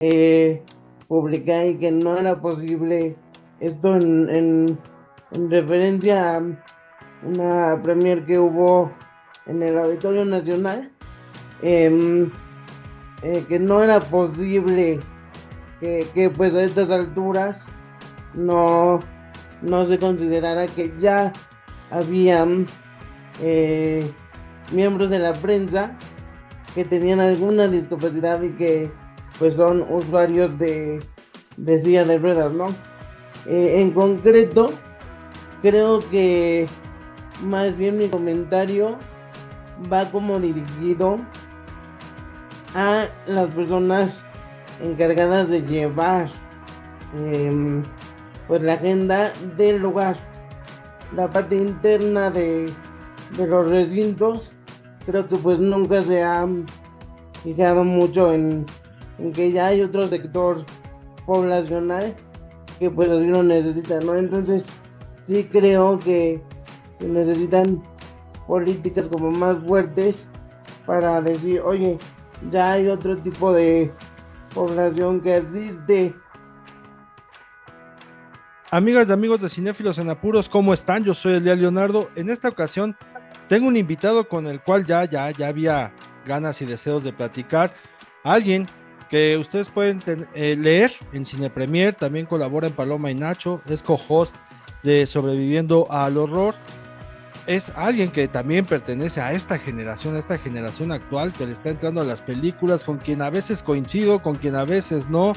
eh, publiqué ahí que no era posible esto en referencia a una premier que hubo en el Auditorio Nacional, em, que no era posible que pues a estas alturas no, no se considerara que ya habían eh, miembros de la prensa que tenían alguna discapacidad y que pues son usuarios de silla de ruedas, ¿no? En concreto, creo que más bien mi comentario va como dirigido a las personas encargadas de llevar em, pues la agenda del lugar, la parte interna de los recintos. Creo que pues nunca se ha fijado mucho en que ya hay otro sector poblacional que pues así lo necesita, ¿no? Entonces sí creo que se necesitan políticas como más fuertes para decir, oye, ya hay otro tipo de población que asiste. Amigas y amigos de Cinéfilos en Apuros, ¿cómo están? Yo soy Elia Leonardo. En esta ocasión tengo un invitado con el cual ya había ganas y deseos de platicar. Alguien que ustedes pueden leer en Cine Premier, también colabora en Paloma y Nacho, es co-host de Sobreviviendo al Horror. Es alguien que también pertenece a esta generación actual que le está entrando a las películas, con quien a veces coincido, con quien a veces no,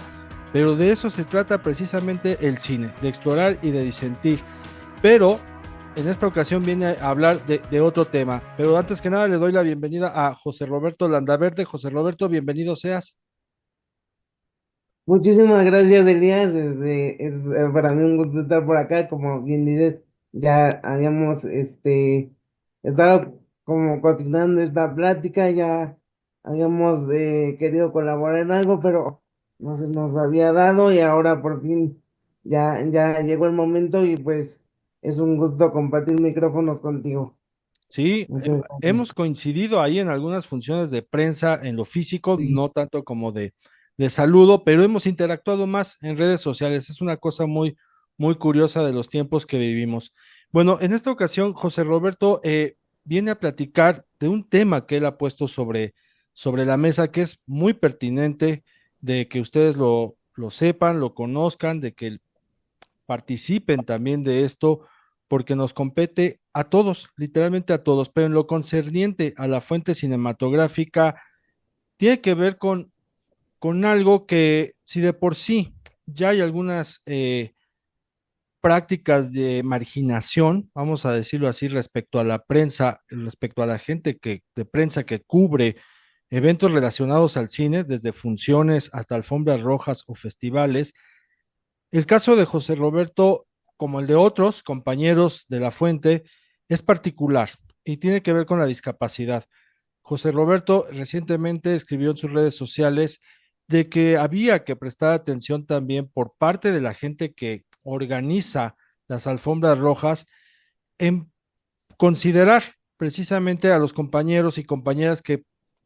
pero de eso se trata precisamente el cine, de explorar y de disentir. Pero en esta ocasión viene a hablar de otro tema. Pero antes que nada le doy la bienvenida a José Roberto Landaverde. José Roberto, bienvenido seas. Muchísimas gracias, Elías. Para mí un gusto estar por acá. Como bien dices, ya habíamos estado como coordinando esta plática, ya habíamos querido colaborar en algo, pero no se nos había dado y ahora por fin ya llegó el momento y pues es un gusto compartir micrófonos contigo. Sí, Muchas gracias. hemos coincidido ahí en algunas funciones de prensa en lo físico, Sí. no tanto como de saludo, pero hemos interactuado más en redes sociales. Es una cosa muy curiosa de los tiempos que vivimos. Bueno, en esta ocasión, José Roberto viene a platicar de un tema que él ha puesto sobre la mesa, que es muy pertinente de que ustedes lo sepan, lo conozcan, de que participen también de esto, porque nos compete a todos, literalmente a todos, pero en lo concerniente a la fuente cinematográfica, tiene que ver con algo que si de por sí ya hay algunas prácticas de marginación, vamos a decirlo así, respecto a la prensa, respecto a la gente de prensa que cubre eventos relacionados al cine, desde funciones hasta alfombras rojas o festivales. El caso de José Roberto, como el de otros compañeros de la fuente, es particular y tiene que ver con la discapacidad. José Roberto recientemente escribió en sus redes sociales de que había que prestar atención también por parte de la gente que organiza las alfombras rojas en considerar precisamente a los compañeros y compañeras que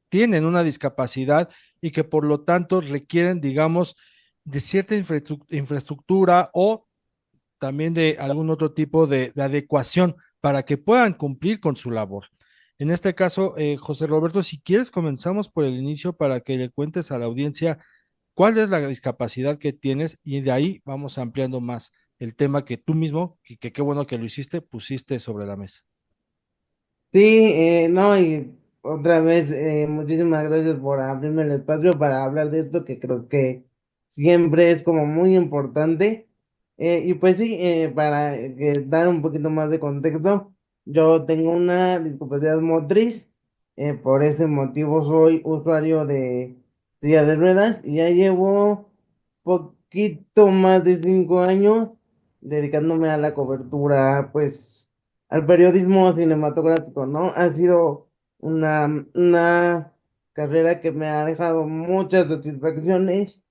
tienen una discapacidad y que por lo tanto requieren, digamos, de cierta infraestructura o también de algún otro tipo de adecuación para que puedan cumplir con su labor. En este caso, José Roberto, si quieres, comenzamos por el inicio para que le cuentes a la audiencia cuál es la discapacidad que tienes y de ahí vamos ampliando más el tema que tú mismo, y que qué bueno que lo hiciste, pusiste sobre la mesa. Sí, no, y otra vez, muchísimas gracias por abrirme el espacio para hablar de esto que creo que siempre es como muy importante. Y pues sí, para dar un poquito más de contexto, yo tengo una discapacidad motriz, por ese motivo soy usuario de silla de ruedas y ya llevo poquito más de 5 años dedicándome a la cobertura, pues al periodismo cinematográfico, ¿no? Ha sido una carrera que me ha dejado muchas satisfacciones,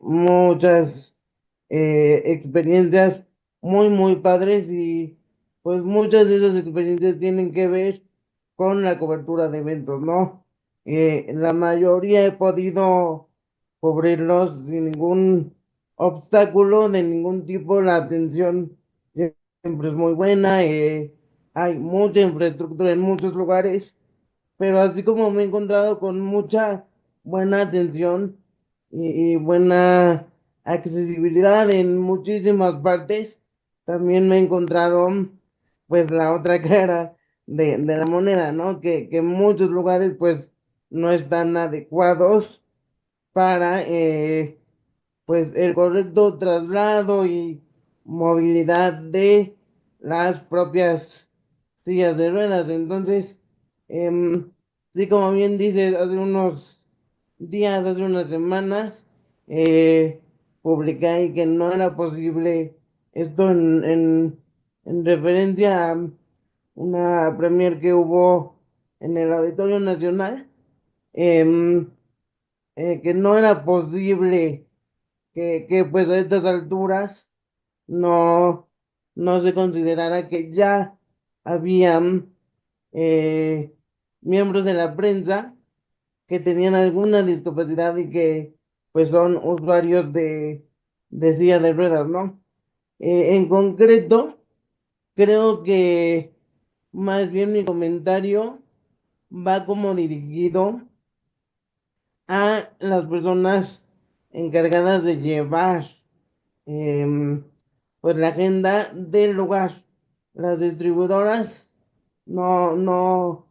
muchas experiencias muy padres y pues muchas de esas experiencias tienen que ver con la cobertura de eventos, ¿no? La mayoría he podido cubrirlos sin ningún obstáculo de ningún tipo. La atención siempre es muy buena, hay mucha infraestructura en muchos lugares, pero así como me he encontrado con mucha buena atención y buena accesibilidad en muchísimas partes, también me he encontrado pues la otra cara de la moneda, ¿no? Que en muchos lugares pues no están adecuados para pues el correcto traslado y movilidad de las propias sillas de ruedas. Entonces, sí, como bien dices, hace unos días, hace unas semanas, eh, publiqué ahí que no era posible esto en referencia a una premier que hubo en el Auditorio Nacional, em, que no era posible que pues a estas alturas no, no se considerara que ya habían eh, miembros de la prensa que tenían alguna discapacidad y que pues son usuarios de silla de ruedas, ¿no? En concreto, creo que más bien mi comentario va como dirigido a las personas encargadas de llevar em, pues la agenda del lugar. Las distribuidoras no, no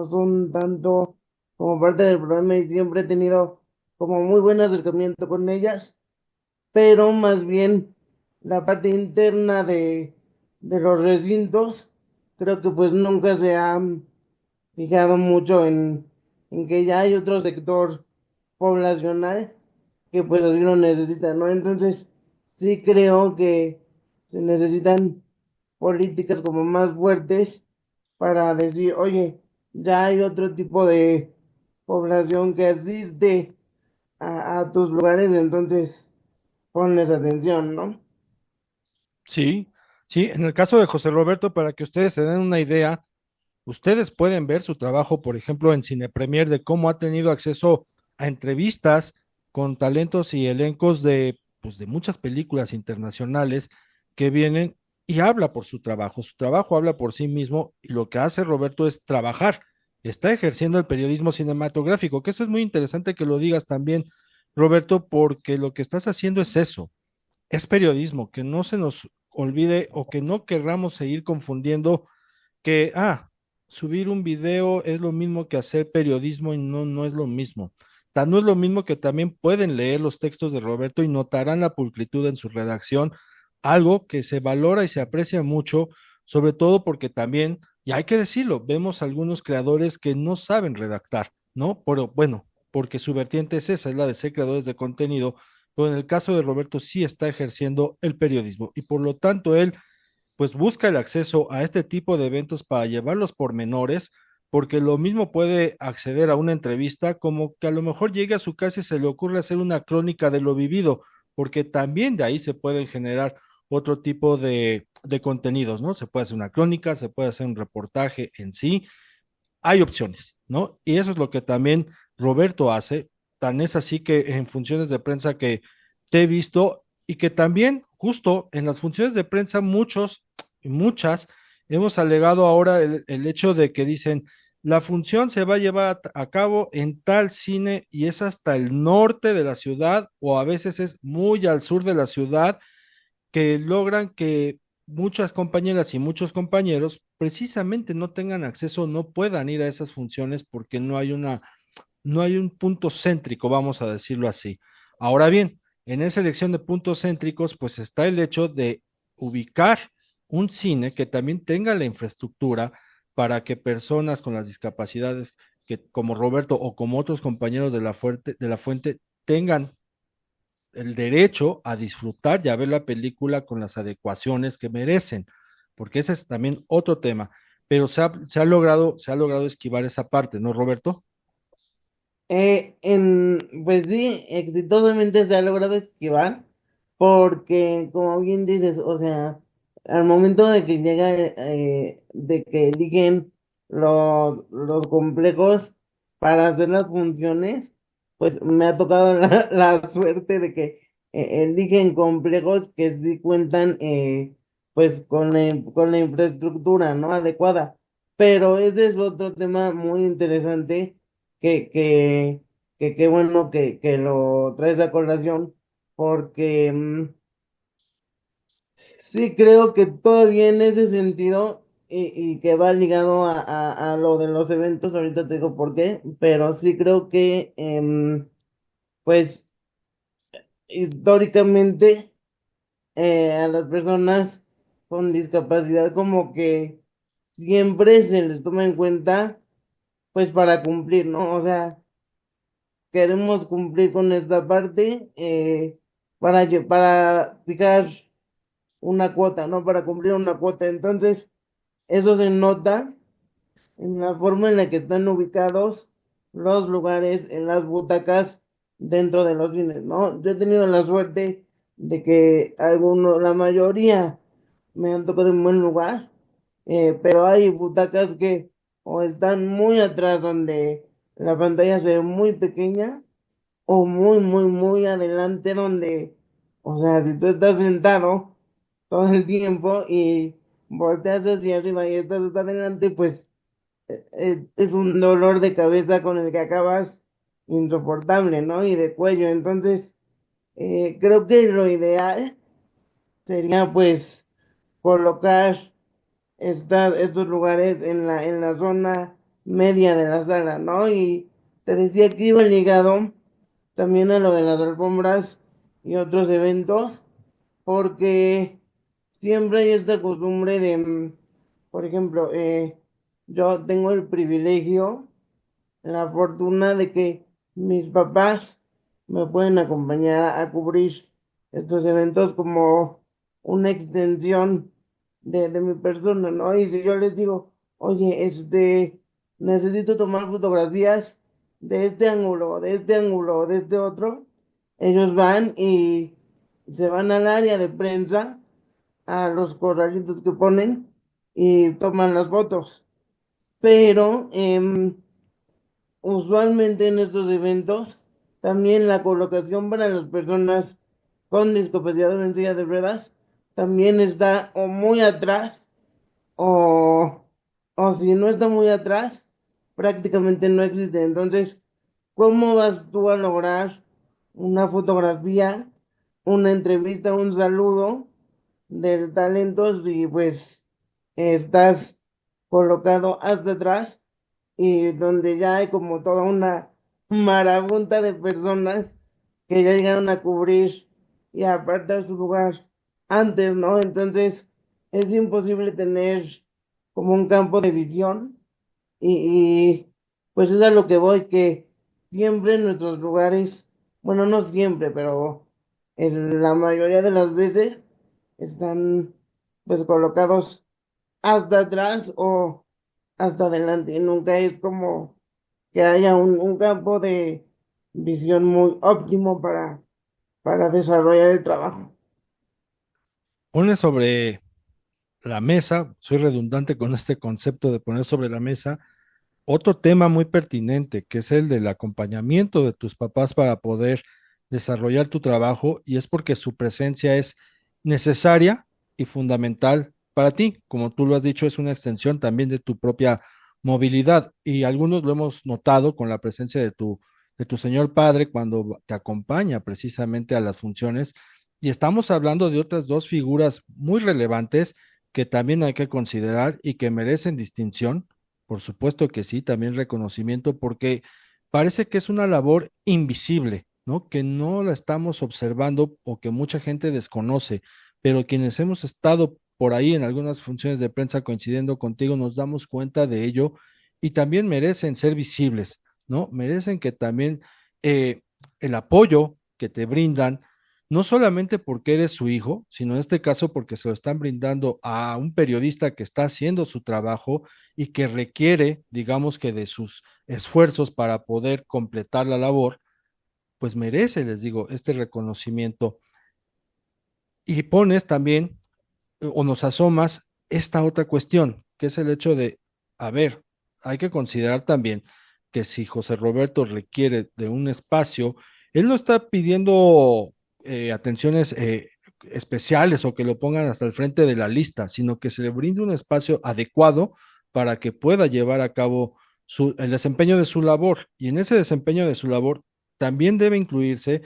son tanto como parte del programa y siempre he tenido como muy buen acercamiento con ellas, pero más bien la parte interna de los recintos, creo que pues nunca se ha fijado mucho en que ya hay otro sector poblacional que pues así lo necesita, ¿no? Entonces, sí creo que se necesitan políticas como más fuertes para decir, oye, ya hay otro tipo de población que asiste a tus lugares, entonces ponles atención, ¿no? Sí, sí, en el caso de José Roberto, para que ustedes se den una idea, ustedes pueden ver su trabajo, por ejemplo, en Cine Premier, de cómo ha tenido acceso a entrevistas con talentos y elencos de, pues, de muchas películas internacionales que vienen y habla por su trabajo. Su trabajo habla por sí mismo y lo que hace Roberto es trabajar. Está ejerciendo el periodismo cinematográfico, que eso es muy interesante que lo digas también, Roberto, porque lo que estás haciendo es eso, es periodismo, que no se nos olvide o que no querramos seguir confundiendo que, subir un video es lo mismo que hacer periodismo y no, no es lo mismo. No es lo mismo que también pueden leer los textos de Roberto y notarán la pulcritud en su redacción, algo que se valora y se aprecia mucho, sobre todo porque también, y hay que decirlo, vemos algunos creadores que no saben redactar, ¿no? Pero bueno, porque su vertiente es esa, es la de ser creadores de contenido, pero en el caso de Roberto sí está ejerciendo el periodismo y por lo tanto él pues busca el acceso a este tipo de eventos para llevarlos por menores, porque lo mismo puede acceder a una entrevista como que a lo mejor llegue a su casa y se le ocurre hacer una crónica de lo vivido, porque también de ahí se pueden generar otro tipo de contenidos, ¿no? Se puede hacer una crónica, se puede hacer un reportaje en sí, hay opciones, ¿no? Y eso es lo que también Roberto hace, tan es así que en funciones de prensa que te he visto y que también justo en las funciones de prensa muchos y muchas hemos alegado ahora el hecho de que dicen la función se va a llevar a cabo en tal cine y es hasta el norte de la ciudad o a veces es muy al sur de la ciudad que logran que muchas compañeras y muchos compañeros precisamente no tengan acceso, no puedan ir a esas funciones porque no hay un punto céntrico, vamos a decirlo así. Ahora bien, en esa elección de puntos céntricos, pues está el hecho de ubicar un cine que también tenga la infraestructura para que personas con las discapacidades, que como Roberto o como otros compañeros de la fuente tengan el derecho a disfrutar y a ver la película con las adecuaciones que merecen, porque ese es también otro tema, pero se ha logrado esquivar esa parte, ¿no, Roberto? Pues sí, exitosamente se ha logrado esquivar, porque como bien dices, o sea, al momento de que llega, de que eligen los complejos para hacer las funciones, pues me ha tocado la suerte de que eligen complejos que sí cuentan pues con la infraestructura, ¿no? Adecuada. Pero ese es otro tema muy interesante que, que, que qué bueno que lo traes a colación, porque sí creo que todavía en ese sentido y que va ligado a lo de los eventos, ahorita te digo por qué, pero sí creo que pues históricamente a las personas con discapacidad como que siempre se les toma en cuenta pues para cumplir, ¿no? O sea, queremos cumplir con esta parte para fijar una cuota, ¿no? Para cumplir una cuota. Entonces, eso se nota en la forma en la que están ubicados los lugares en las butacas dentro de los cines, ¿no? Yo he tenido la suerte de que algunos, la mayoría me han tocado en buen lugar, pero hay butacas que o están muy atrás donde la pantalla se ve muy pequeña o muy adelante donde, o sea, si tú estás sentado todo el tiempo y volteas hacia arriba y estás hasta adelante, pues es un dolor de cabeza con el que acabas insoportable, ¿no? Y de cuello. Entonces, creo que lo ideal sería pues colocar estos lugares en la zona media de la sala, ¿no? Y te decía que iba ligado también a lo de las alfombras y otros eventos, porque siempre hay esta costumbre de, por ejemplo, yo tengo el privilegio, la fortuna de que mis papás me pueden acompañar a cubrir estos eventos como una extensión de mi persona, ¿no? Y si yo les digo, oye, necesito tomar fotografías de este ángulo, de este otro, ellos van y se van al área de prensa, a los corralitos que ponen y toman las fotos. Pero usualmente en estos eventos, también la colocación para las personas con discapacidad o en silla de ruedas también está o muy atrás o, o si no está muy atrás, prácticamente no existe. Entonces, ¿cómo vas tú a lograr una fotografía, una entrevista, un saludo del talento si pues estás colocado hasta atrás y donde ya hay como toda una marabunta de personas que ya llegaron a cubrir y a apartar su lugar antes, ¿no? Entonces es imposible tener como un campo de visión pues es a lo que voy, que siempre en nuestros lugares, bueno, no siempre, pero en la mayoría de las veces están pues colocados hasta atrás o hasta adelante. Y nunca es como que haya un campo de visión muy óptimo para desarrollar el trabajo. Pone sobre la mesa, soy redundante con este concepto de poner sobre la mesa, otro tema muy pertinente, que es el del acompañamiento de tus papás para poder desarrollar tu trabajo, y es porque su presencia es necesaria y fundamental para ti. Como tú lo has dicho, es una extensión también de tu propia movilidad, y algunos lo hemos notado con la presencia de tu señor padre cuando te acompaña precisamente a las funciones. Y estamos hablando de otras dos figuras muy relevantes que también hay que considerar y que merecen distinción. Por supuesto que sí, también reconocimiento, porque parece que es una labor invisible, ¿no? Que no la estamos observando o que mucha gente desconoce, pero quienes hemos estado por ahí en algunas funciones de prensa coincidiendo contigo, nos damos cuenta de ello y también merecen ser visibles, ¿no? Merecen que también eh, el apoyo que te brindan, no solamente porque eres su hijo, sino en este caso porque se lo están brindando a un periodista que está haciendo su trabajo y que requiere, digamos que de sus esfuerzos para poder completar la labor, pues merece, les digo, este reconocimiento. Y pones también o nos asomas esta otra cuestión, que es el hecho de, a ver, hay que considerar también que si José Roberto requiere de un espacio, él no está pidiendo atenciones especiales o que lo pongan hasta el frente de la lista, sino que se le brinde un espacio adecuado para que pueda llevar a cabo el desempeño de su labor. Y en ese desempeño de su labor también debe incluirse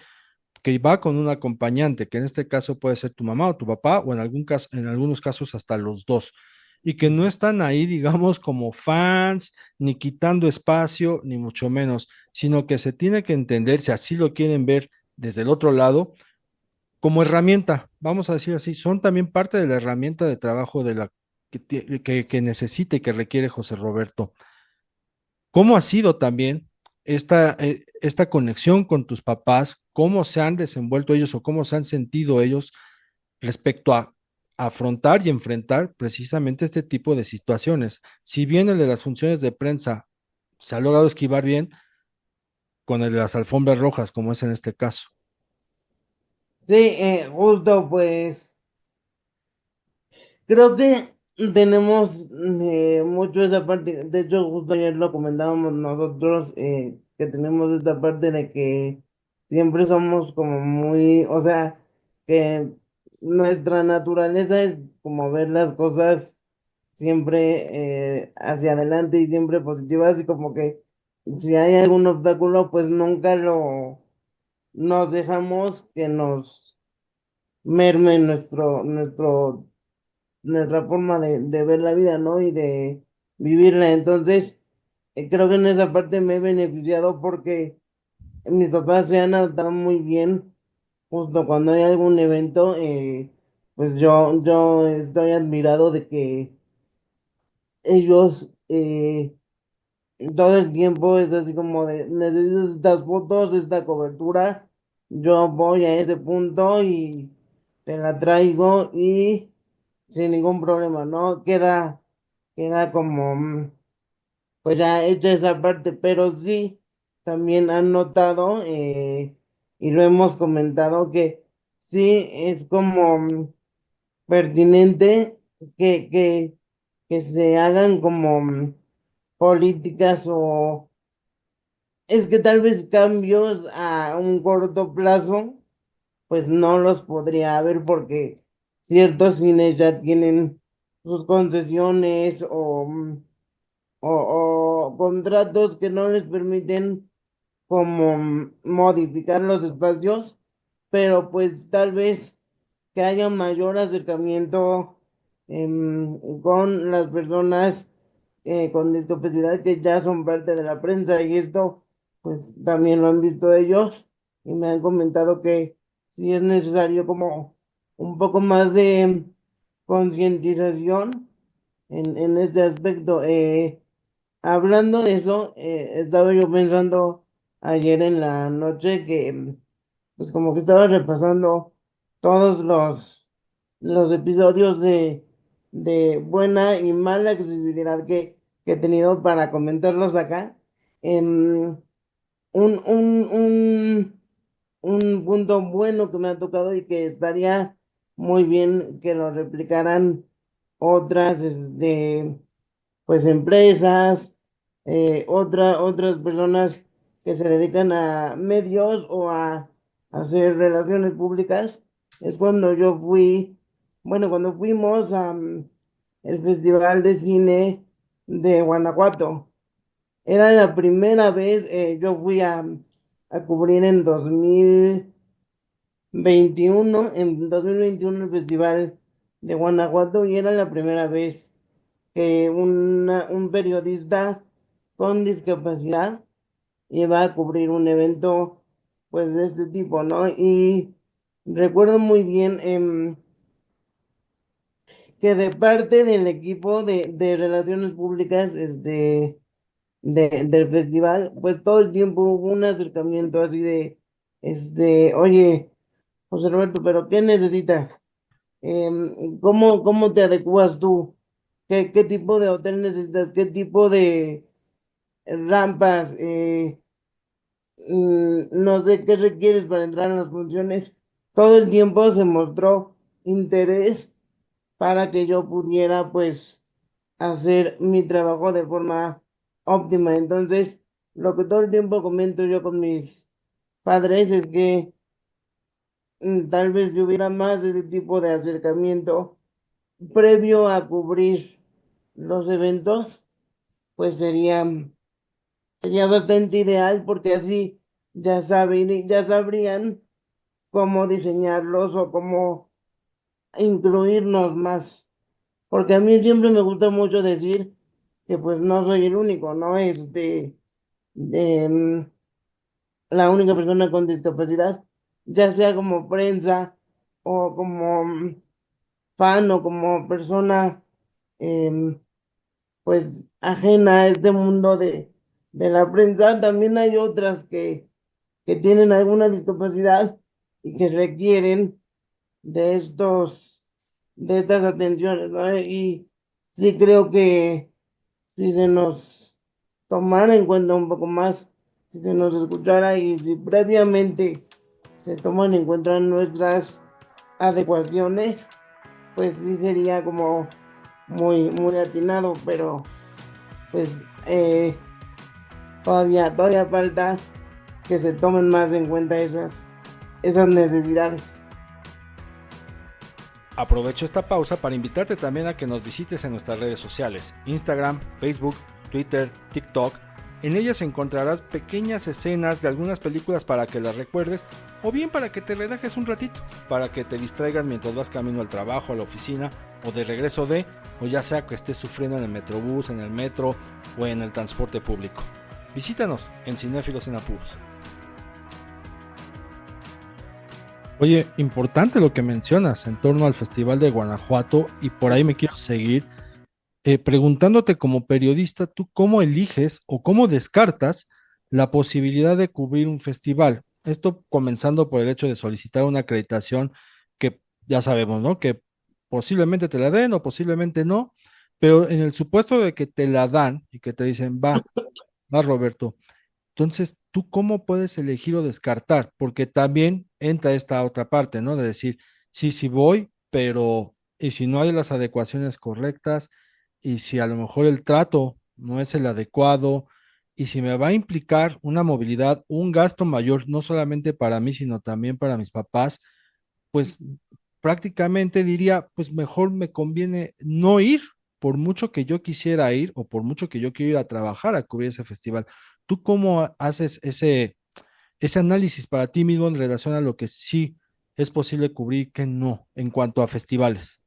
que va con un acompañante, que en este caso puede ser tu mamá o tu papá, o en algún caso, en algunos casos hasta los dos, y que no están ahí, digamos, como fans, ni quitando espacio, ni mucho menos, sino que se tiene que entender, si así lo quieren ver desde el otro lado, como herramienta, vamos a decir así, son también parte de la herramienta de trabajo de la que necesita y que requiere José Roberto. ¿Cómo ha sido también esta conexión con tus papás? ¿Cómo se han desenvuelto ellos o cómo se han sentido ellos respecto a afrontar y enfrentar precisamente este tipo de situaciones? Si bien el de las funciones de prensa se ha logrado esquivar bien, con el de las alfombras rojas, como es en este caso. Sí, justo pues creo que tenemos mucho esa parte. De hecho, justo ayer lo comentábamos nosotros, que tenemos esta parte de que siempre somos como muy, o sea, que nuestra naturaleza es como ver las cosas siempre hacia adelante y siempre positivas, y como que si hay algún obstáculo, pues nunca lo nos dejamos que nos merme nuestra forma de ver la vida, ¿no? Y de vivirla. Entonces, creo que en esa parte me he beneficiado porque mis papás se han adaptado muy bien. Justo cuando hay algún evento, pues yo estoy admirado de que ellos todo el tiempo es así como de, necesito estas fotos, esta cobertura, yo voy a ese punto y te la traigo y sin ningún problema, ¿no? Queda como, pues ya hecha esa parte, pero sí, también han notado, y lo hemos comentado, que sí es como pertinente que se hagan como políticas o es que tal vez cambios a un corto plazo, pues no los podría haber porque ciertos cines ya tienen sus concesiones o contratos que no les permiten como modificar los espacios, pero pues tal vez que haya mayor acercamiento con las personas con discapacidad que ya son parte de la prensa, y esto pues también lo han visto ellos y me han comentado que sí es necesario como un poco más de concientización en este aspecto. Hablando de eso, estaba yo pensando ayer en la noche que pues como que estaba repasando todos los episodios de buena y mala accesibilidad que he tenido para comentarlos acá. Em, un, un, un, un punto bueno que me ha tocado y que estaría muy bien que lo replicaran otras pues empresas, otras personas que se dedican a medios o a hacer relaciones públicas. Es cuando yo fui, bueno, cuando fuimos a el Festival de Cine de Guanajuato. Era la primera vez, yo fui a cubrir en 2021 el Festival de Guanajuato, y era la primera vez que un periodista con discapacidad iba a cubrir un evento pues de este tipo, ¿no? Y recuerdo muy bien que de parte del equipo de relaciones públicas del festival, pues todo el tiempo hubo un acercamiento así de, oye, José Roberto, ¿pero qué necesitas? ¿Cómo te adecuas tú? ¿Qué tipo de hotel necesitas? ¿Qué tipo de rampas? No sé qué requieres para entrar en las funciones. Todo el tiempo se mostró interés para que yo pudiera pues hacer mi trabajo de forma óptima. Entonces, lo que todo el tiempo comento yo con mis padres es que tal vez si hubiera más de ese tipo de acercamiento previo a cubrir los eventos, pues sería bastante ideal porque así ya sabrían cómo diseñarlos o cómo incluirnos más. Porque a mí siempre me gusta mucho decir que pues no soy el único, no es de la única persona con discapacidad, ya sea como prensa o como fan o como persona em, pues ajena a este mundo de la prensa. También hay otras que tienen alguna discapacidad y que requieren de de estas atenciones, ¿no? Y sí creo que si se nos tomara en cuenta un poco más, si se nos escuchara y si previamente se toman en cuenta nuestras adecuaciones, pues sí sería como muy atinado, pero pues eh, todavía falta que se tomen más en cuenta esas necesidades. Aprovecho esta pausa para invitarte también a que nos visites en nuestras redes sociales, Instagram, Facebook, Twitter, TikTok. En ellas encontrarás pequeñas escenas de algunas películas para que las recuerdes o bien para que te relajes un ratito, para que te distraigas mientras vas camino al trabajo, a la oficina o de regreso o ya sea que estés sufriendo en el metrobús, en el metro o en el transporte público. Visítanos en Cinéfilos en Apuros. Oye, importante lo que mencionas en torno al Festival de Guanajuato y por ahí me quiero seguir preguntándote como periodista, ¿tú cómo eliges o cómo descartas la posibilidad de cubrir un festival? Esto comenzando por el hecho de solicitar una acreditación que ya sabemos, ¿no? Que posiblemente te la den o posiblemente no, pero en el supuesto de que te la dan y que te dicen, va Roberto, entonces, ¿tú cómo puedes elegir o descartar? Porque también entra esta otra parte, ¿no? De decir, sí, sí voy, pero ¿y si no hay las adecuaciones correctas? ¿Y si a lo mejor el trato no es el adecuado? ¿Y si me va a implicar una movilidad, un gasto mayor, no solamente para mí, sino también para mis papás? Pues prácticamente diría, pues mejor me conviene no ir, por mucho que yo quisiera ir o por mucho que yo quiera ir a trabajar a cubrir ese festival. ¿Tú cómo haces ese análisis para ti mismo en relación a lo que sí es posible cubrir y que no en cuanto a festivales?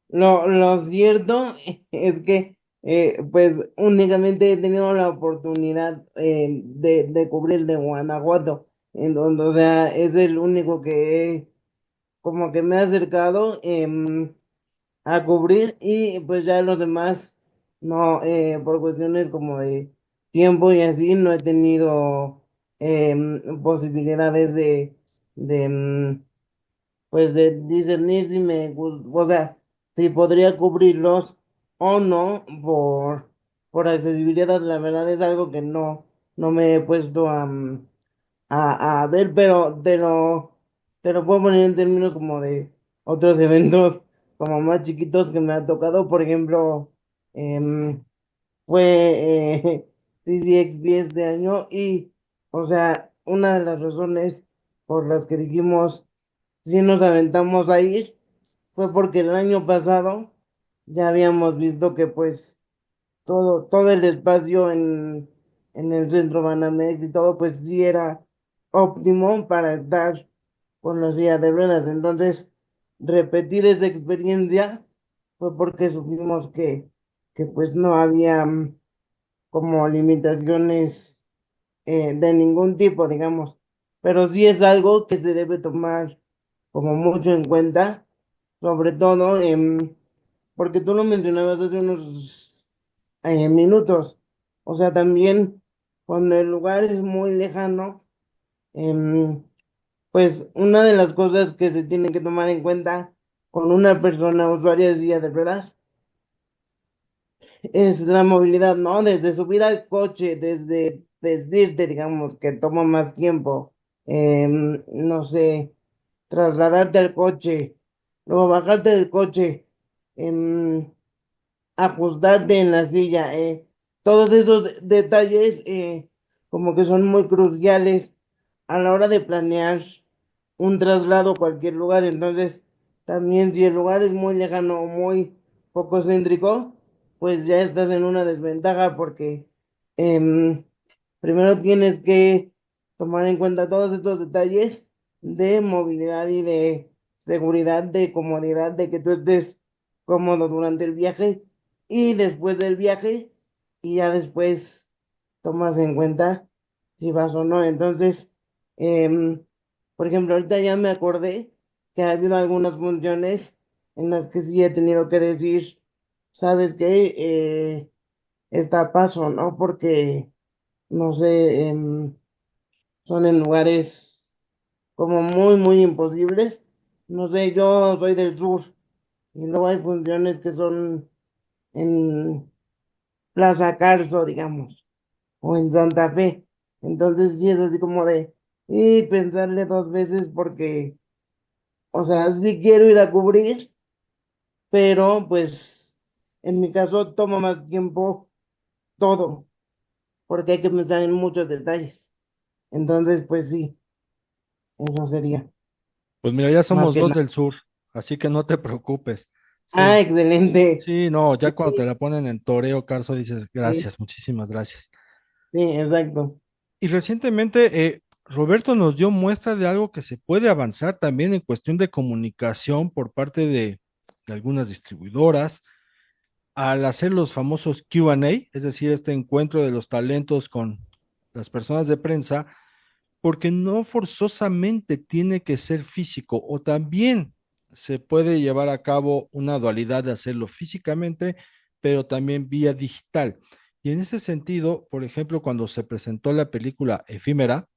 Lo cierto es que pues únicamente he tenido la oportunidad de cubrir de Guanajuato, en donde, o sea, es el único como que me he acercado a cubrir y pues ya los demás, no, por cuestiones como de tiempo y así, no he tenido posibilidades de pues de discernir si o sea, si podría cubrirlos o no por accesibilidad. La verdad es algo que no me he puesto a ver, pero te lo puedo poner en términos como de otros eventos como más chiquitos que me ha tocado. Por ejemplo, em, fue CCXP este año y, o sea, una de las razones por las que dijimos si nos aventamos a ir fue porque el año pasado ya habíamos visto que pues todo el espacio en el centro Banamex y todo, pues sí era óptimo para estar con la silla de ruedas. Entonces, repetir esa experiencia fue porque supimos que pues no había como limitaciones de ningún tipo, digamos. Pero sí es algo que se debe tomar como mucho en cuenta, sobre todo porque tú lo mencionabas hace unos minutos. O sea, también cuando el lugar es muy lejano, em, pues una de las cosas que se tiene que tomar en cuenta con una persona usuaria de silla de ruedas es la movilidad, ¿no? Desde subir al coche, desde vestirte, digamos, que toma más tiempo, no sé, trasladarte al coche, luego bajarte del coche, em, ajustarte en la silla, todos esos detalles como que son muy cruciales a la hora de planear un traslado a cualquier lugar. Entonces, también si el lugar es muy lejano o muy poco céntrico, pues ya estás en una desventaja porque em, primero tienes que tomar en cuenta todos estos detalles de movilidad y de seguridad, de comodidad, de que tú estés cómodo durante el viaje y después del viaje y ya después tomas en cuenta si vas o no. Entonces, em, por ejemplo, ahorita ya me acordé que ha habido algunas funciones en las que sí he tenido que decir, ¿sabes qué? Está a paso, ¿no? Porque, no sé, son en lugares como muy, muy imposibles. No sé, yo soy del sur y luego hay funciones que son en Plaza Carso, digamos, o en Santa Fe. Entonces sí es así como de, y pensarle dos veces porque, o sea, sí quiero ir a cubrir, pero pues en mi caso toma más tiempo todo, porque hay que pensar en muchos detalles. Entonces, pues sí, eso sería Pues mira, ya más somos que dos nada. del sur, así que no te preocupes. Ah, Sí, excelente. sí, no, ya cuando te Sí, la ponen en toreo, Carso, dices sí, gracias, muchísimas gracias. sí, exacto. Y recientemente, Roberto nos dio muestra de algo que se puede avanzar también en cuestión de comunicación por parte de algunas distribuidoras al hacer los famosos Q&A, es decir, este encuentro de los talentos con las personas de prensa, porque no forzosamente tiene que ser físico o también se puede llevar a cabo una dualidad de hacerlo físicamente, pero también vía digital. Y en ese sentido, por ejemplo, cuando se presentó la película Efímera,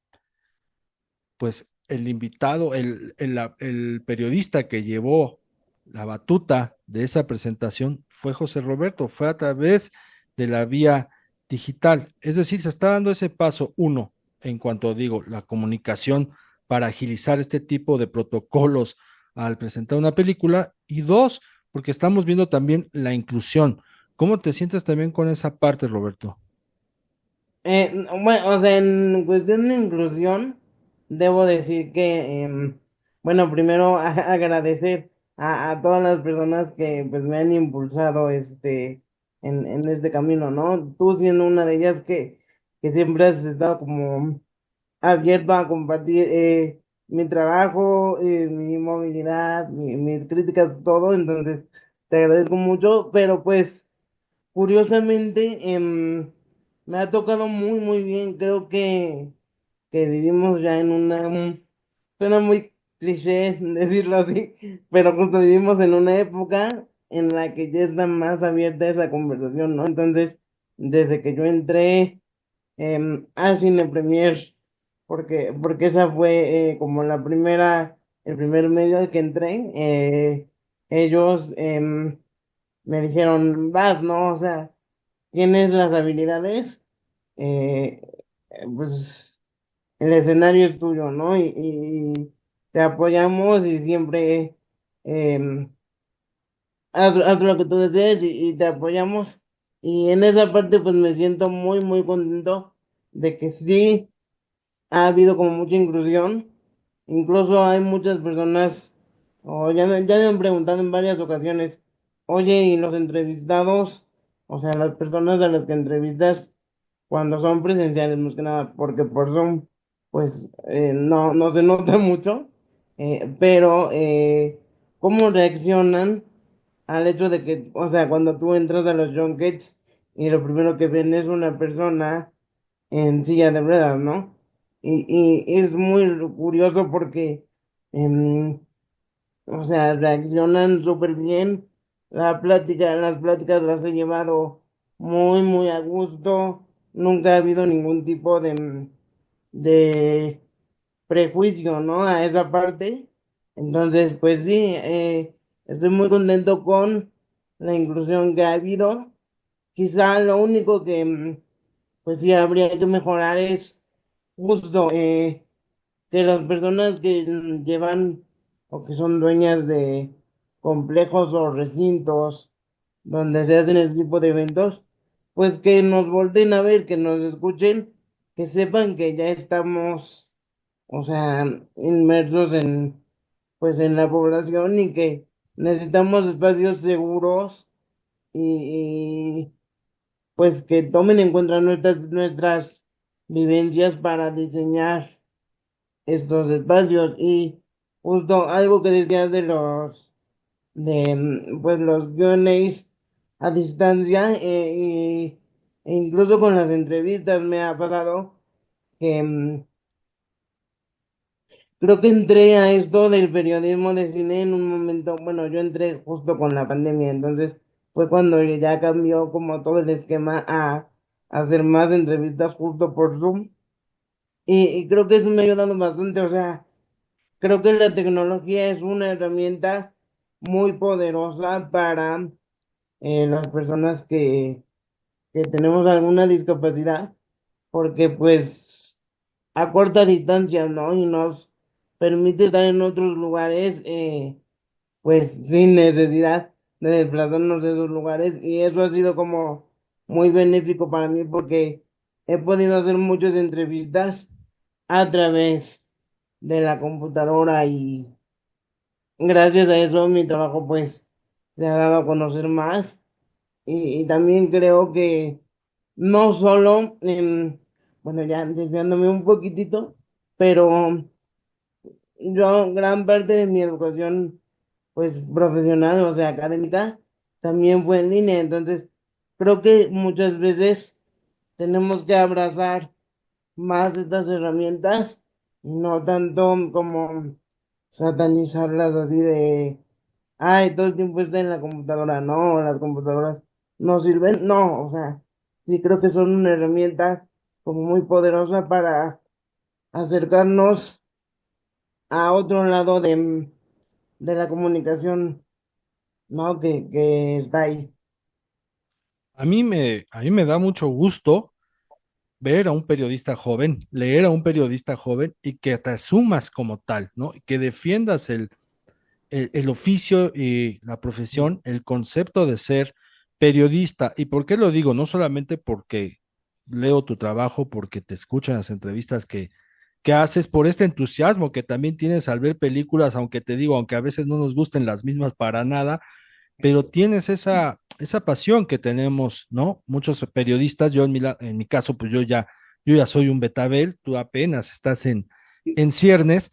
pues el invitado, el periodista que llevó la batuta de esa presentación fue José Roberto, fue a través de la vía digital. Es decir, se está dando ese paso, uno, en cuanto digo, la comunicación para agilizar este tipo de protocolos al presentar una película, y dos, porque estamos viendo también la inclusión. ¿Cómo te sientes también con esa parte, Roberto? Bueno, o sea, en cuestión de inclusión, debo decir que, bueno, primero agradecer a todas las personas que pues me han impulsado en este camino, ¿no? Tú siendo una de ellas que siempre has estado como abierto a compartir mi trabajo, mi movilidad, mis críticas, todo, entonces te agradezco mucho, pero pues curiosamente, me ha tocado muy, muy bien. Creo que vivimos ya en suena muy cliché decirlo así, pero justo vivimos en una época en la que ya está más abierta esa conversación, ¿no? Entonces, desde que yo entré a Cine Premier, porque esa fue como el primer medio al que entré, ellos me dijeron, vas, ¿no? O sea, tienes las habilidades, eh, pues el escenario es tuyo, ¿no? Y te apoyamos y siempre eh, haz lo que tú desees y te apoyamos. Y en esa parte pues me siento muy, muy contento de que sí ha habido como mucha inclusión. Incluso hay muchas personas, o ya me han preguntado en varias ocasiones, oye, y los entrevistados, o sea, las personas a las que entrevistas cuando son presenciales, más que nada, porque por Zoom, pues no se nota mucho, pero ¿cómo reaccionan al hecho de que, o sea, cuando tú entras a los junkets y lo primero que ven es una persona en silla de ruedas, ¿no? Y es muy curioso porque, em, o sea, reaccionan súper bien. Las pláticas las he llevado muy, muy a gusto. Nunca ha habido ningún tipo de prejuicio, ¿no? A esa parte. Entonces, pues sí, estoy muy contento con la inclusión que ha habido. Quizá lo único que, pues sí, habría que mejorar es justo que las personas que llevan o que son dueñas de complejos o recintos donde se hacen este tipo de eventos, pues que nos volteen a ver, que nos escuchen, que sepan que ya estamos, o sea, inmersos en, pues en la población y que necesitamos espacios seguros y pues que tomen en cuenta nuestras vivencias para diseñar estos espacios. Y justo algo que decías de pues los Q&As a distancia, e incluso con las entrevistas me ha pasado que creo que entré a esto del periodismo de cine en un momento, bueno, yo entré justo con la pandemia, entonces fue cuando ya cambió como todo el esquema a hacer más entrevistas justo por Zoom. Y creo que eso me ha ayudado bastante, o sea, creo que la tecnología es una herramienta muy poderosa para las personas que tenemos alguna discapacidad, porque pues a corta distancia, ¿no? Y nos permite estar en otros lugares, pues sin necesidad de desplazarnos de esos lugares. Y eso ha sido como muy benéfico para mí porque he podido hacer muchas entrevistas a través de la computadora y gracias a eso mi trabajo pues se ha dado a conocer más y también creo que no solo, bueno, ya desviándome un poquitito, pero yo gran parte de mi educación pues profesional, o sea, académica, también fue en línea, entonces creo que muchas veces tenemos que abrazar más estas herramientas y no tanto como satanizarlas así de, ay, todo el tiempo está en la computadora, no, las computadoras no sirven, no, o sea, sí creo que son una herramienta como muy poderosa para acercarnos a otro lado de la comunicación, ¿no? Que está ahí. A mí me da mucho gusto ver a un periodista joven, leer a un periodista joven y que te asumas como tal, ¿no? Y que defiendas el oficio y la profesión, el concepto de ser periodista. ¿Y por qué lo digo? No solamente porque leo tu trabajo, porque te escuchan las entrevistas que haces, por este entusiasmo que también tienes al ver películas, aunque te digo, aunque a veces no nos gusten las mismas para nada, pero tienes esa pasión que tenemos, ¿no? Muchos periodistas, yo en mi caso, pues yo ya soy un betabel, tú apenas estás en ciernes,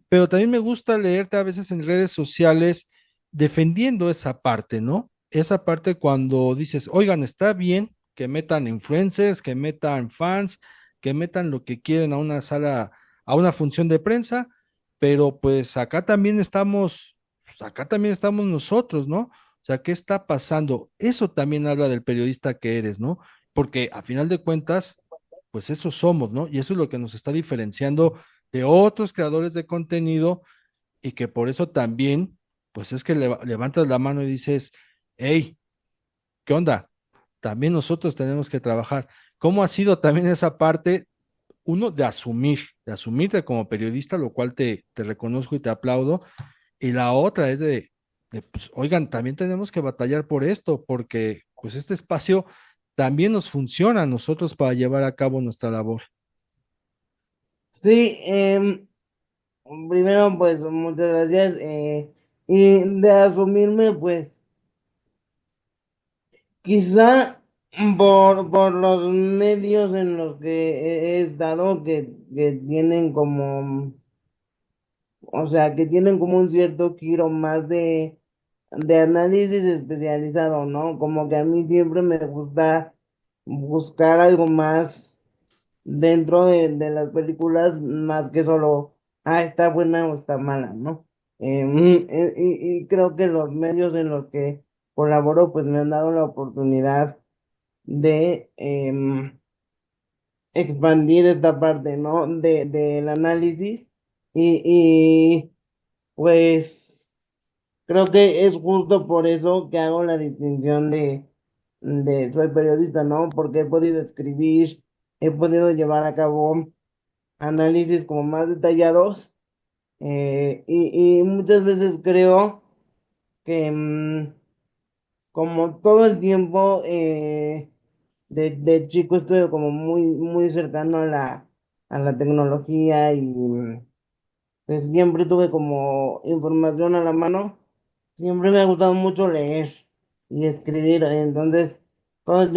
pero también me gusta leerte a veces en redes sociales defendiendo esa parte, ¿no? Esa parte cuando dices, oigan, está bien que metan influencers, que metan fans, que metan lo que quieren a una sala, a una función de prensa, pero pues acá también estamos nosotros, ¿no? O sea, ¿qué está pasando? Eso también habla del periodista que eres, ¿no? Porque a final de cuentas, pues eso somos, ¿no? Y eso es lo que nos está diferenciando de otros creadores de contenido y que por eso también, pues es que levantas la mano y dices, hey, ¿qué onda? También nosotros tenemos que trabajar. ¿Cómo ha sido también esa parte, uno, de asumirte como periodista, lo cual te reconozco y te aplaudo, y la otra es pues, oigan, también tenemos que batallar por esto, porque pues este espacio también nos funciona a nosotros para llevar a cabo nuestra labor. Sí, primero pues muchas gracias. Y de asumirme pues quizá por los medios en los que he estado que tienen como, o sea, que tienen como un cierto giro más de análisis especializado, ¿no? Como que a mí siempre me gusta buscar algo más dentro de las películas, más que solo, ah, está buena o está mala, ¿no? Y creo que los medios en los que colaboro, pues me han dado la oportunidad de expandir esta parte, ¿no? Del análisis y pues creo que es justo por eso que hago la distinción de soy periodista, ¿no? Porque he podido escribir, he podido llevar a cabo análisis como más detallados, y muchas veces creo que como todo el tiempo, de chico estuve como muy cercano a la tecnología y pues siempre tuve como información a la mano. Siempre me ha gustado mucho leer y escribir, entonces todo el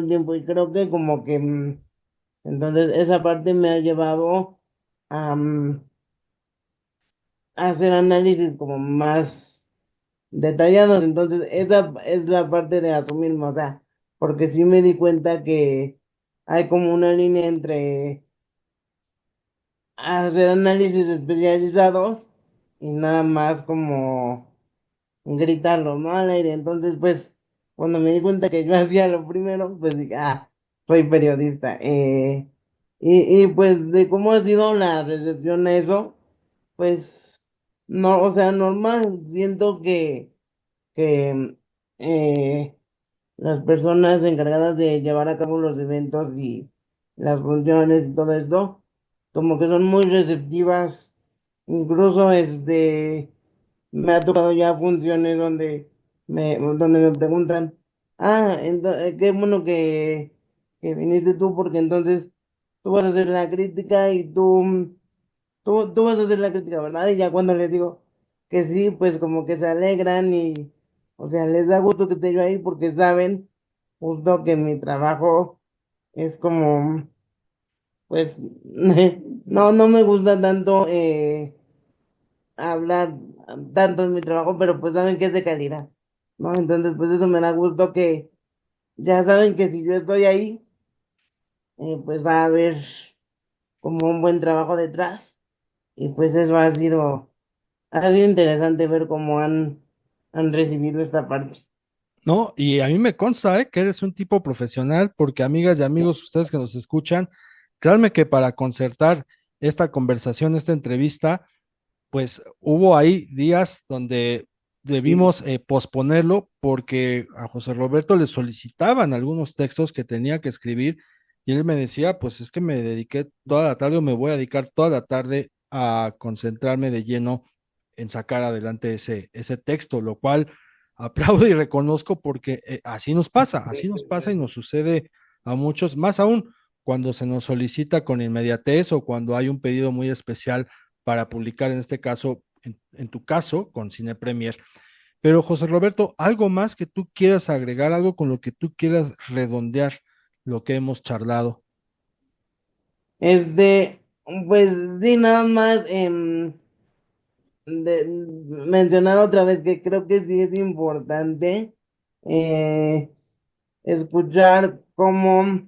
tiempo, y creo que como que entonces esa parte me ha llevado a, a hacer análisis como más detallados, entonces esa es la parte de asumirme, o sea, porque sí me di cuenta que hay como una línea entre hacer análisis especializados y nada más como gritarlo, ¿no? Al aire. Entonces, pues, cuando me di cuenta que yo hacía lo primero, pues dije, ah, soy periodista. Y pues de cómo ha sido la recepción a eso, pues, no, o sea, normal. Siento que las personas encargadas de llevar a cabo los eventos y las funciones y todo esto, como que son muy receptivas. Incluso me ha tocado ya funciones donde me preguntan, ah, qué bueno que viniste tú, porque entonces tú vas a hacer la crítica y tú vas a hacer la crítica, ¿verdad? Y ya cuando les digo que sí, pues como que se alegran y, o sea, les da gusto que esté yo ahí porque saben justo que mi trabajo es como, pues, no me gusta tanto hablar tanto en mi trabajo, pero pues saben que es de calidad, ¿no? Entonces, pues eso me da gusto que ya saben que si yo estoy ahí, pues va a haber como un buen trabajo detrás y pues eso ha sido interesante ver cómo han recibido esta parte. No, y a mí me consta, que eres un tipo profesional, porque amigas y amigos, ustedes que nos escuchan, créanme que para concertar esta conversación, esta entrevista, pues hubo ahí días donde debimos posponerlo porque a José Roberto le solicitaban algunos textos que tenía que escribir y él me decía, pues es que me dediqué toda la tarde o me voy a dedicar toda la tarde a concentrarme de lleno en sacar adelante ese texto, lo cual aplaudo y reconozco porque así nos pasa y nos sucede a muchos, más aún cuando se nos solicita con inmediatez o cuando hay un pedido muy especial para publicar, en este caso, en tu caso, con Cine Premier. Pero José Roberto, algo más que tú quieras agregar, algo con lo que tú quieras redondear lo que hemos charlado. Este, pues sí, nada más mencionar otra vez que creo que sí es importante eh, escuchar cómo,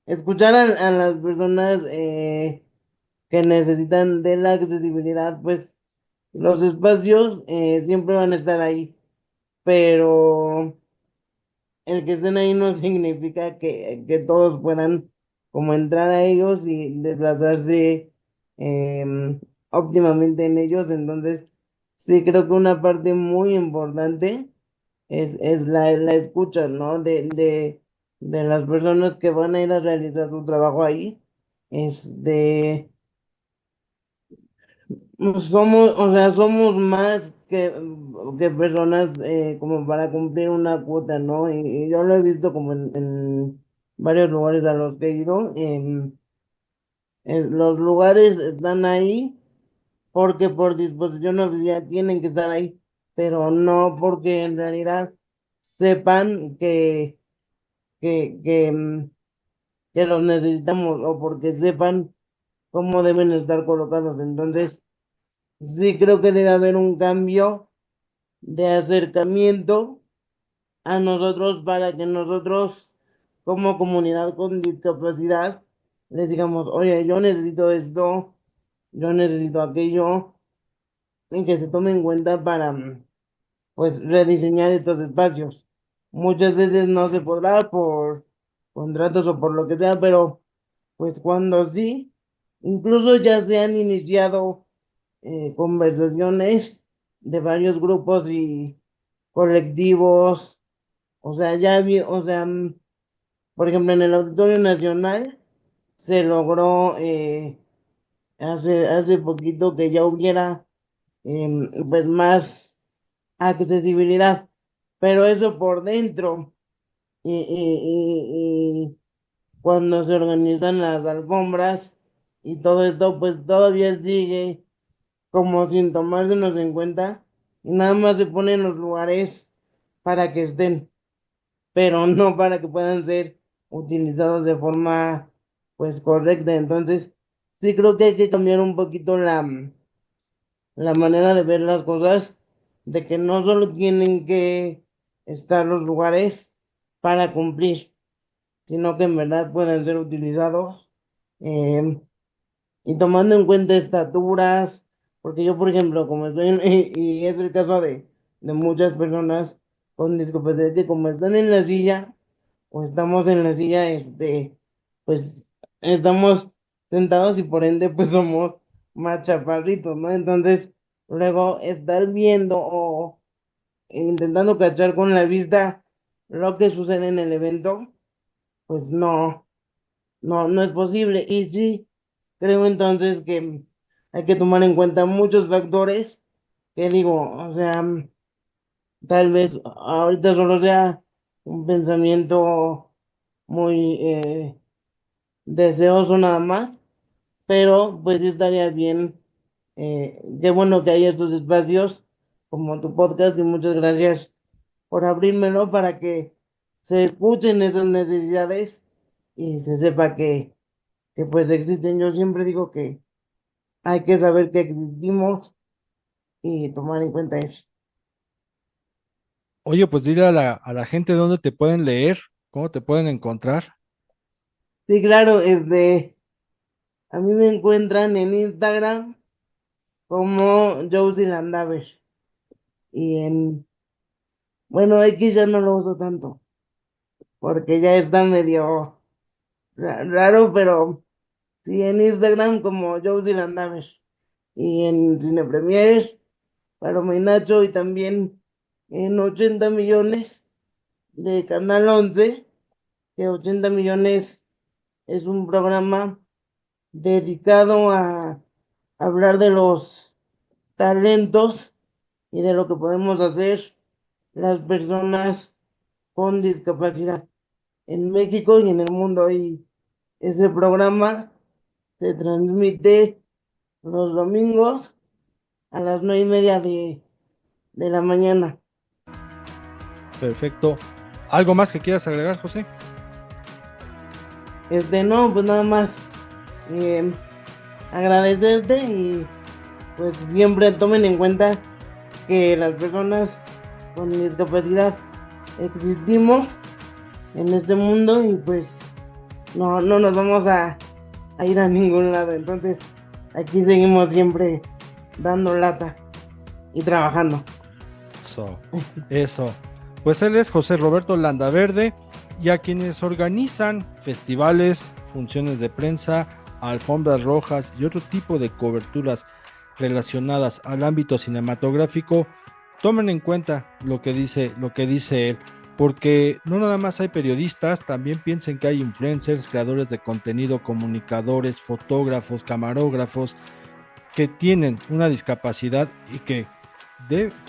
escuchar a las personas que necesitan de la accesibilidad, pues los espacios siempre van a estar ahí, pero el que estén ahí no significa que todos puedan como entrar a ellos y desplazarse óptimamente en ellos. Entonces, sí creo que una parte muy importante es la escucha, ¿no? De las personas que van a ir a realizar su trabajo ahí. Es de somos, o sea, somos más que personas como para cumplir una cuota, ¿no? Y yo lo he visto como en varios lugares a los que he ido. Los lugares están ahí porque por disposición oficial tienen que estar ahí, pero no porque en realidad sepan que, que los necesitamos o porque sepan cómo deben estar colocados. Entonces, sí creo que debe haber un cambio de acercamiento a nosotros para que nosotros como comunidad con discapacidad les digamos, oye, yo necesito esto, yo necesito aquello, y que se tome en cuenta para pues rediseñar estos espacios. Muchas veces no se podrá por contratos o por lo que sea, pero pues cuando sí, incluso ya se han iniciado conversaciones de varios grupos y colectivos, o sea, o sea, por ejemplo, en el Auditorio Nacional se logró hace poquito que ya hubiera pues más accesibilidad, pero eso por dentro. y cuando se organizan las alfombras y todo esto, pues todavía sigue como sin tomárselos en cuenta y nada más se ponen los lugares para que estén, pero no para que puedan ser utilizados de forma pues correcta. Entonces, sí creo que hay que cambiar un poquito la manera de ver las cosas, de que no solo tienen que estar los lugares para cumplir, sino que en verdad pueden ser utilizados eh, y tomando en cuenta estaturas, porque yo, por ejemplo, como estoy y es el caso de muchas personas con discapacidad que como están en la silla o estamos en la silla, pues estamos sentados y por ende pues somos más chaparritos, ¿no? Entonces, luego estar viendo o intentando cachar con la vista lo que sucede en el evento, pues no es posible. Y sí, creo entonces que hay que tomar en cuenta muchos factores que digo, o sea, tal vez ahorita solo sea un pensamiento muy deseoso nada más, pero pues sí estaría bien, qué bueno que hay estos espacios como tu podcast y muchas gracias por abrírmelo para que se escuchen esas necesidades y se sepa que pues existen. Yo siempre digo que hay que saber que existimos y tomar en cuenta eso. Oye, pues dile a la gente dónde te pueden leer, cómo te pueden encontrar. Sí, claro, a mí me encuentran en Instagram como Josie Landaver y bueno, X ya no lo uso tanto porque ya está medio raro, pero sí en Instagram como Josie Landaver y en Cine Premier, Paloma y Nacho y también en 80 millones de Canal 11, que 80 millones es un programa dedicado a hablar de los talentos y de lo que podemos hacer las personas con discapacidad en México y en el mundo. Y ese programa se transmite los domingos a las 9:30 de la mañana. Perfecto. ¿Algo más que quieras agregar, José? No, pues nada más eh, agradecerte y pues siempre tomen en cuenta que las personas con discapacidad existimos en este mundo y pues no nos vamos a ir a ningún lado. Entonces aquí seguimos siempre dando lata y trabajando. Eso, eso. Pues él es José Roberto Landaverde y a quienes organizan festivales, funciones de prensa, alfombras rojas y otro tipo de coberturas relacionadas al ámbito cinematográfico, tomen en cuenta lo que dice él, porque no nada más hay periodistas, también piensen que hay influencers, creadores de contenido, comunicadores, fotógrafos, camarógrafos, que tienen una discapacidad y que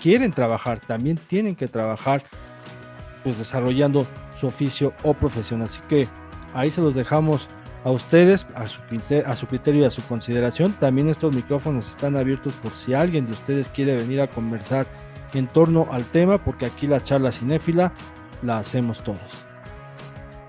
quieren trabajar, también tienen que trabajar pues desarrollando su oficio o profesión. Así que ahí se los dejamos a ustedes, a su criterio y a su consideración. También estos micrófonos están abiertos por si alguien de ustedes quiere venir a conversar en torno al tema, porque aquí la charla cinéfila la hacemos todos.